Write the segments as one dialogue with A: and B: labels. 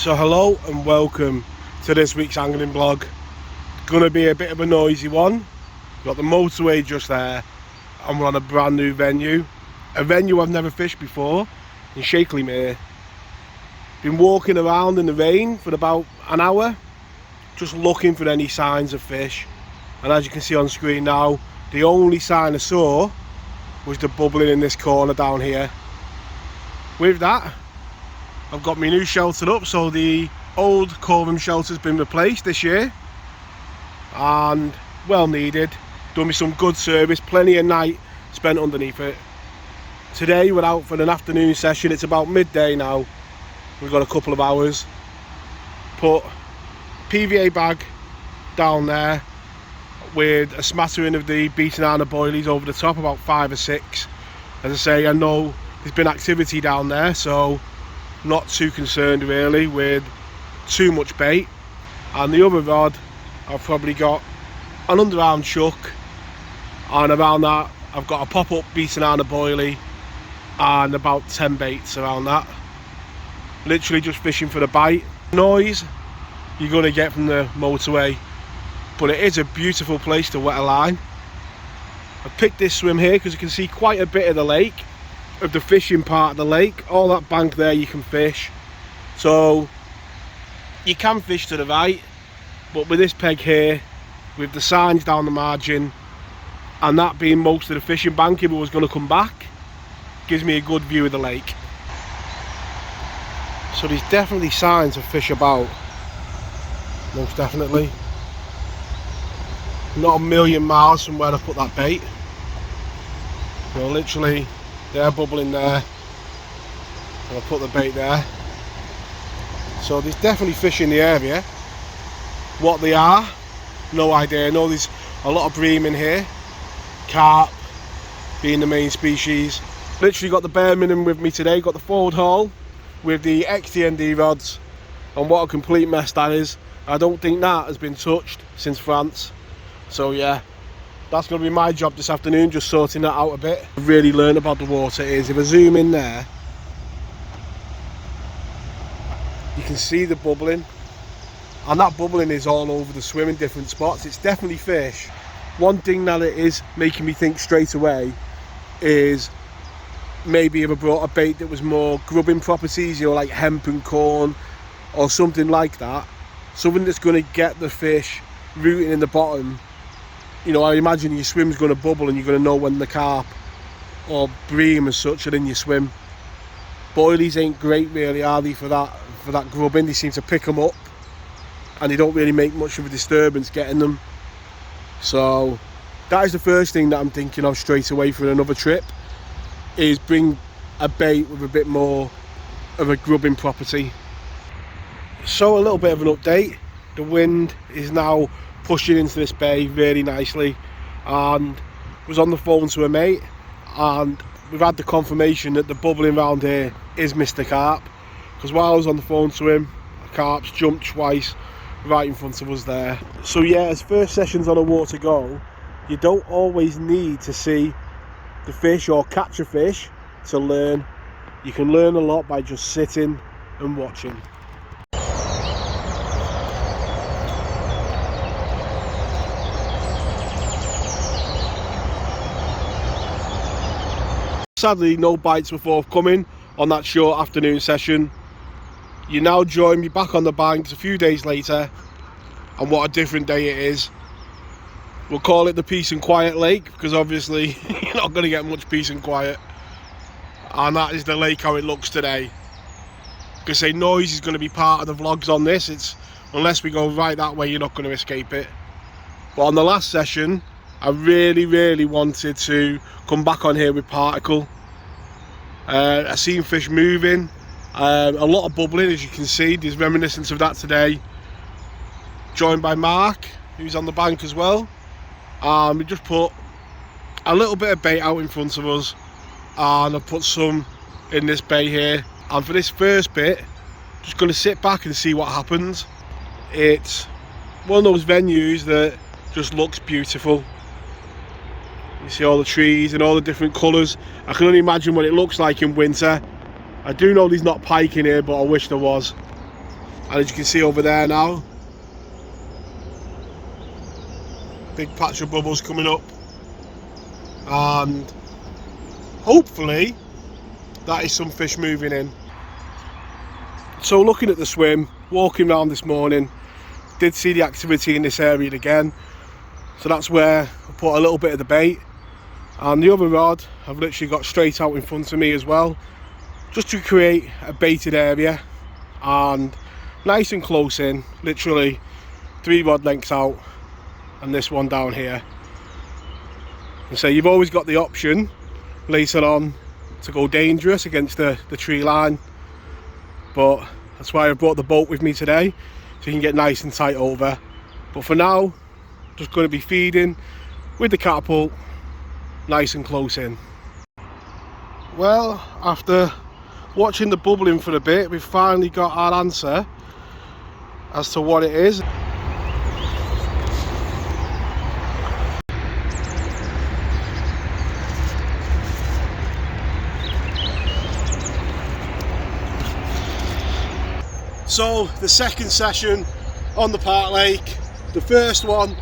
A: So hello and welcome to this week's angling vlog. Gonna be a bit of a noisy one. Got the motorway just there and we're on a brand new venue. A venue I've never fished before in Shakerely Mere. Been walking around in the rain for about an hour just looking for any signs of fish, and as you can see on screen now, the only sign I saw was the bubbling in this corner down here. With that, I've got my new shelter up, so the old coral shelter's been replaced this year and well needed. Done me some good service, plenty of night spent underneath it. Today we're out for an afternoon session. It's about midday now. We've got a couple of hours. Put PVA bag down there with a smattering of the beaten iron boilies over the top, about 5 or 6. As I say, I know there's been activity down there, so not too concerned really with too much bait. And the other rod, I've probably got an underarm chuck, and around that I've got a pop-up beaten iron boilie and about 10 baits around that. Literally just fishing for the bite. Noise you're going to get from the motorway, but it is a beautiful place to wet a line. I picked this swim here because you can see quite a bit of the lake, of the fishing part of the lake. All that bank there you can fish, so you can fish to the right, but with this peg here, with the signs down the margin and that being most of the fishing bank, if it was going to come back, gives me a good view of the lake. So there's definitely signs of fish about, most definitely. Not a million miles from where I put that bait. So literally they're bubbling there and I put the bait there. So there's definitely fish in the area. What they are, no idea. I know there's a lot of bream in here. Carp being the main species. Literally got the bare minimum with me today. Got the forward haul with the XTND rods, and what a complete mess that is. I don't think that has been touched since France. So yeah, that's going to be my job this afternoon, just sorting that out a bit. I've really learned about the water is, if I zoom in there, you can see the bubbling, and that bubbling is all over the swim in different spots. It's definitely fish. One thing that it is making me think straight away is maybe if I brought a bait that was more grubbing properties, you know, like hemp and corn or something like that, something that's going to get the fish rooting in the bottom. You know, I imagine your swim's going to bubble and you're going to know when the carp or bream and such are in your swim. Boilies ain't great really, are they, for that grubbing? They seem to pick them up and they don't really make much of a disturbance getting them. So that is the first thing that I'm thinking of straight away for another trip, is bring a bait with a bit more of a grubbing property. So a little bit of an update. The wind is now pushing into this bay really nicely, and was on the phone to a mate and we've had the confirmation that the bubbling around here is Mr. Carp, because while I was on the phone to him, the carp's jumped twice right in front of us there. So yeah, as first sessions on a water go, you don't always need to see the fish or catch a fish to learn. You can learn a lot by just sitting and watching. Sadly, no bites were forthcoming on that short afternoon session. You now join me back on the banks a few days later, and what a different day it is. We'll call it the peace and quiet lake, because obviously you're not going to get much peace and quiet, and that is the lake how it looks today. Because say noise is going to be part of the vlogs on this. It's unless we go right that way, you're not going to escape it. But on the last session, I really wanted to come back on here with particle. I seen fish moving, a lot of bubbling, as you can see. There's reminiscence of that today. Joined by Mark, who's on the bank as well. We just put a little bit of bait out in front of us, and I've put some in this bay here. And for this first bit, just going to sit back and see what happens. It's one of those venues that just looks beautiful. You see all the trees and all the different colours. I can only imagine what it looks like in winter. I do know there's not pike in here, but I wish there was. And as you can see over there now, big patch of bubbles coming up, and hopefully that is some fish moving in. So looking at the swim, walking around this morning, did see the activity in this area again, so that's where I put a little bit of the bait, and the other rod I've literally got straight out in front of me as well, just to create a baited area and nice and close in, literally 3 rod lengths out, and this one down here. And so you've always got the option later on to go dangerous against the tree line, but that's why I brought the boat with me today, so you can get nice and tight over. But for now, just going to be feeding with the catapult nice and close in. Well, after watching the bubbling for a bit, we've finally got our answer as to what it is. So the second session on the park lake, the first one,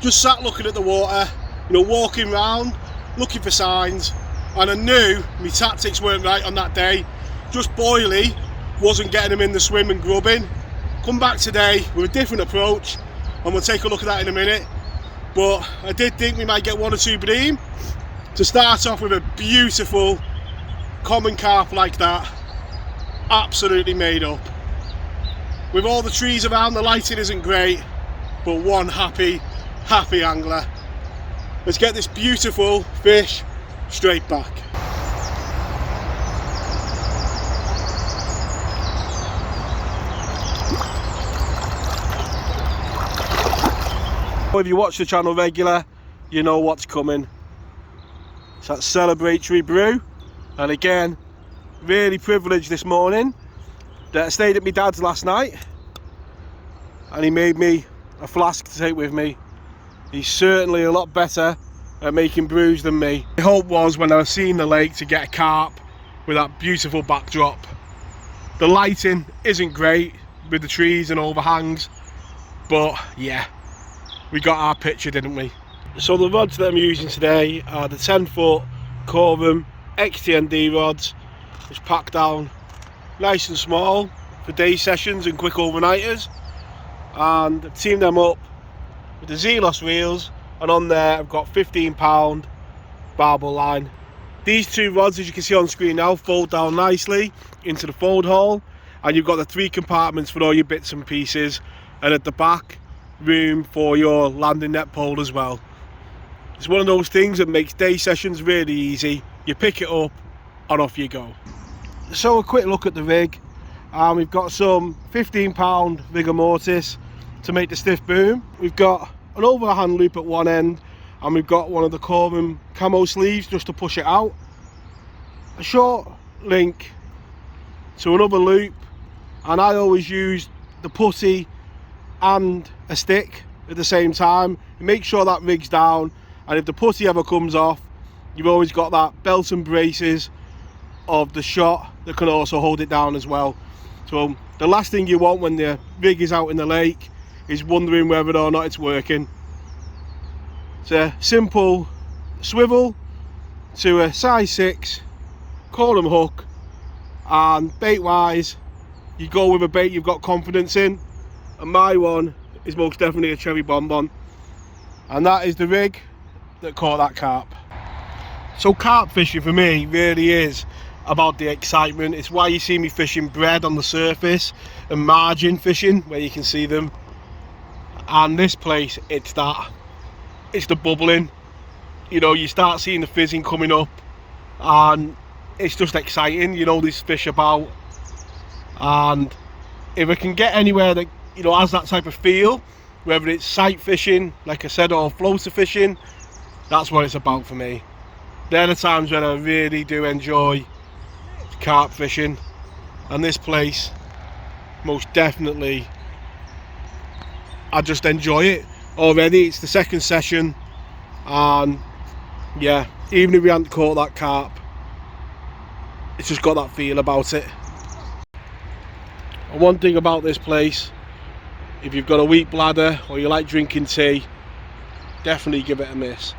A: just sat looking at the water, you know, walking around, looking for signs, and I knew my tactics weren't right on that day. Just boily wasn't getting them in the swim and grubbing. Come back today with a different approach, and we'll take a look at that in a minute. But I did think we might get 1 or 2 bream. To start off with a beautiful common carp like that, absolutely made up. With all the trees around, the lighting isn't great, but one happy angler. Let's get this beautiful fish straight back. If you watch the channel regular, you know what's coming. It's that celebratory brew, and again, really privileged this morning that I stayed at my dad's last night, and he made me a flask to take with me. He's certainly a lot better at making brews than me. My hope was, when I was seeing the lake, to get a carp with that beautiful backdrop. The lighting isn't great with the trees and overhangs, but yeah, we got our picture, didn't we? So the rods that I'm using today are the 10-foot Carp XTND rods, just packed down nice and small for day sessions and quick overnighters, and I've teamed them up with the Zelos reels, and on there I've got 15-pound barbel line. These 2 rods, as you can see on screen now, fold down nicely into the fold hole, and you've got the 3 compartments for all your bits and pieces, and at the back, room for your landing net pole as well. It's one of those things that makes day sessions really easy. You pick it up and off you go. So a quick look at the rig, and we've got some 15-pound rigor mortis to make the stiff boom. We've got an overhand loop at one end, and we've got one of the Carp camo sleeves just to push it out. A short link to another loop, and I always use the putty and a stick at the same time. Make sure that rig's down, and if the putty ever comes off, you've always got that belt and braces of the shot that can also hold it down as well. So the last thing you want when the rig is out in the lake is wondering whether or not it's working. It's a simple swivel to a size 6 column hook, and bait wise, you go with a bait you've got confidence in, and my one is most definitely a cherry bonbon, and that is the rig that caught that carp. So carp fishing for me really is about the excitement. It's why you see me fishing bread on the surface and margin fishing where you can see them, and this place, it's the bubbling. You know, you start seeing the fizzing coming up, and it's just exciting. You know, there's fish about, and if I can get anywhere that, you know, has that type of feel, whether it's sight fishing, like I said, or floater fishing, that's what it's about for me. They're the times when I really do enjoy carp fishing, and this place, most definitely, I just enjoy it already. It's the second session, and yeah, even if we hadn't caught that carp, it's just got that feel about it. And one thing about this place, if you've got a weak bladder or you like drinking tea, definitely give it a miss.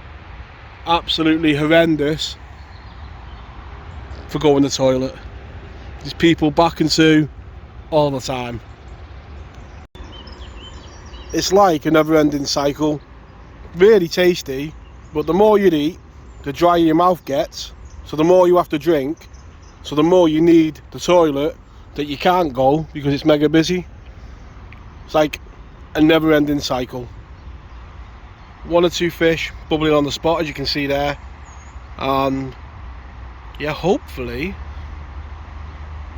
A: Absolutely horrendous for going to the toilet. There's people back and to all the time. It's like a never-ending cycle. Really tasty, but the more you eat, the drier your mouth gets, so the more you have to drink, so the more you need the toilet that you can't go because it's mega busy. It's like a never-ending cycle. 1 or 2 fish bubbling on the spot, as you can see there, and yeah, hopefully,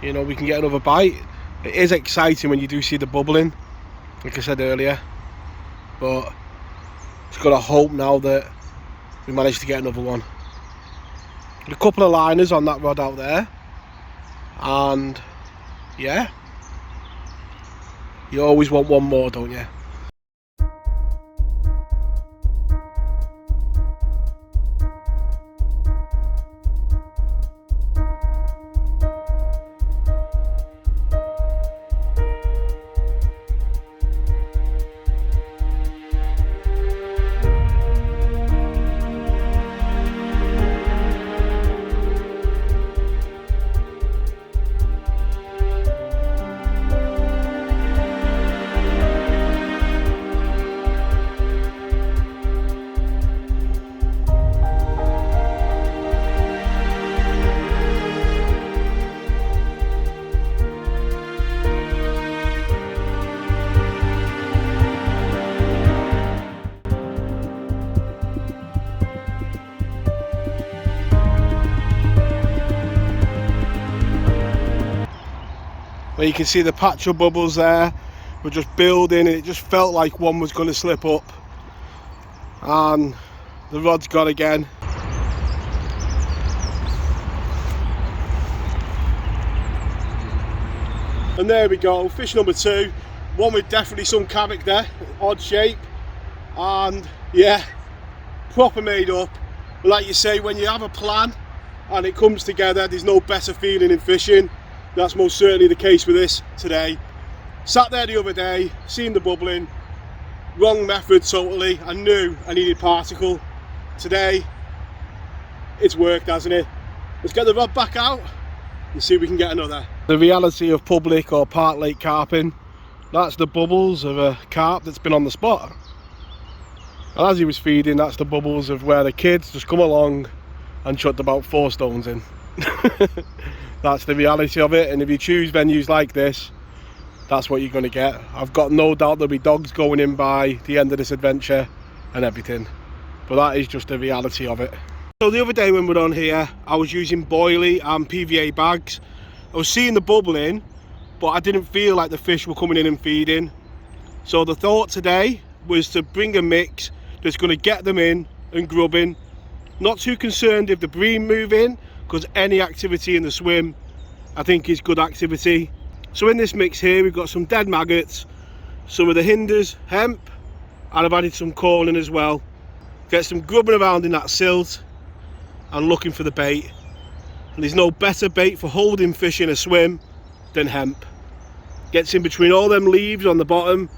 A: you know, we can get another bite. It is exciting when you do see the bubbling, like I said earlier, but just gotta hope now that we manage to get another one. A couple of liners on that rod out there, and yeah, you always want one more, don't you? Where you can see the patch of bubbles there were just building, and it just felt like one was going to slip up, and the rod's gone again. And there we go, fish number 2, one with definitely some character, odd shape, and yeah, proper made up. But like you say, when you have a plan and it comes together, there's no better feeling in fishing. That's most certainly the case with this today. Sat there the other day, seen the bubbling, wrong method totally. I knew I needed particle. Today, it's worked, hasn't it? Let's get the rod back out and see if we can get another. The reality of public or park lake carping, that's the bubbles of a carp that's been on the spot. And as he was feeding, that's the bubbles of where the kids just come along and chucked about 4 stones in. That's the reality of it, and if you choose venues like this, that's what you're going to get. I've got no doubt there'll be dogs going in by the end of this adventure and everything, but that is just the reality of it. So the other day when we were on here, I was using boilie and PVA bags. I was seeing the bubbling, but I didn't feel like the fish were coming in and feeding. So the thought today was to bring a mix that's going to get them in and grubbing. Not too concerned if the bream move in, because any activity in the swim I think is good activity. So in this mix here we've got some dead maggots, some of the hinders, hemp, and I've added some corn in as well. Get some grubbing around in that silt and looking for the bait. And there's no better bait for holding fish in a swim than hemp. Gets in between all them leaves on the bottom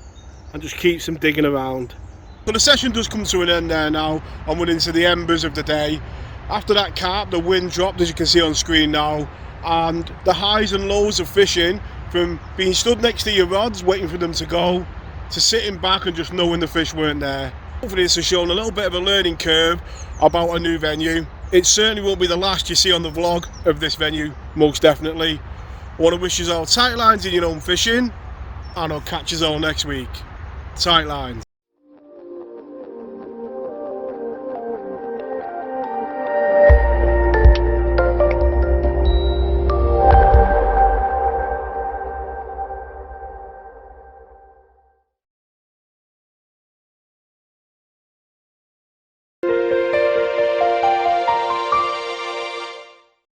A: and just keeps them digging around. So the session does come to an end there now. I'm running to the embers of the day. After that carp, the wind dropped, as you can see on screen now, and the highs and lows of fishing, from being stood next to your rods waiting for them to go, to sitting back and just knowing the fish weren't there. Hopefully this has shown a little bit of a learning curve about a new venue. It certainly won't be the last you see on the vlog of this venue, most definitely. I want to wish you all tight lines in your own fishing, and I'll catch you all next week. Tight lines.